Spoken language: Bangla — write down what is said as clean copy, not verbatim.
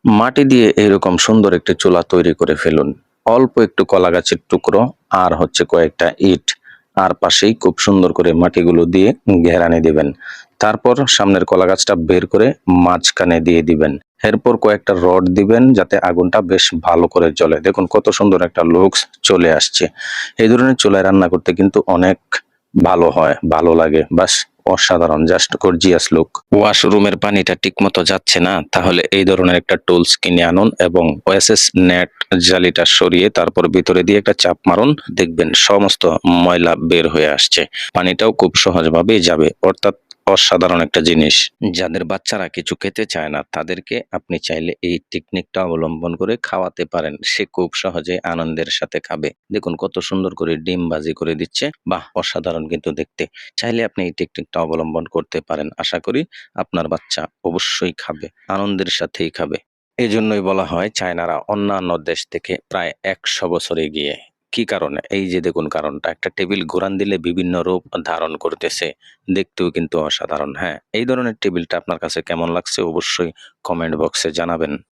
মাটি দিয়ে এরকম সুন্দর একটি চুলা তৈরি করে ফেলুন। অল্প একটু কলা গাছের টুকরো আর হচ্ছে কয়েকটা ইট, আর পাশেই খুব সুন্দর করে মাটিগুলো দিয়ে ঘেরানি দিবেন। তারপর সামনের কলা গাছটা বের করে মাঝখানে দিয়ে দিবেন। এরপর কয়েকটা রড দিবেন যাতে আগুনটা বেশ ভালো করে জ্বলে। দেখুন কত সুন্দর একটা লুকস চলে আসছে। এই ধরনের চুলায় রান্না করতে কিন্তু অনেক ভালো হয়, ভালো লাগে, বাস অসাধারণ, জাস্ট গর্জিয়াস লুক। ওয়াশরুমের পানিটা ঠিকমতো যাচ্ছে না, তাহলে এই ধরনের একটা টুলস কিনে আনুন এবং ওএসএস নেট জালিটা সরিয়ে তারপর ভিতরে দিয়ে একটা চাপ মারুন, দেখবেন সমস্ত ময়লা বের হয়ে আসছে। পানিটাও খুব সহজভাবেই যাবে, অর্থাৎ অসাধারণ একটা জিনিস। যাদের বাচ্চারা কিছু খেতে চায় না তাদেরকে আপনি চাইলে এই টেকনিকটা অবলম্বন করে খাওয়াতে পারেন, সে খুব সহজে আনন্দের সাথে খাবে। দেখুন কত সুন্দর করে ডিম ভাজি করে দিচ্ছে, বাহ অসাধারণ কিন্তু দেখতে। চাইলে আপনি এই টেকনিকটা অবলম্বন করতে পারেন, আশা করি আপনার বাচ্চা অবশ্যই খাবে, আনন্দের সাথেই খাবে। এজন্যই বলা হয় চায়নারা অন্যান্য দেশ থেকে প্রায় ১০০ বছর এগিয়ে। কি কারণে? এই যে দেখুন কারণটা, একটা টেবিল ঘুরান দিলে বিভিন্ন রূপ ধারণ করতেছে, দেখতেও কিন্তু অসাধারণ। হ্যাঁ, এই ধরনের টেবিলটা আপনার কাছে কেমন লাগছে অবশ্যই কমেন্ট বক্সে জানাবেন।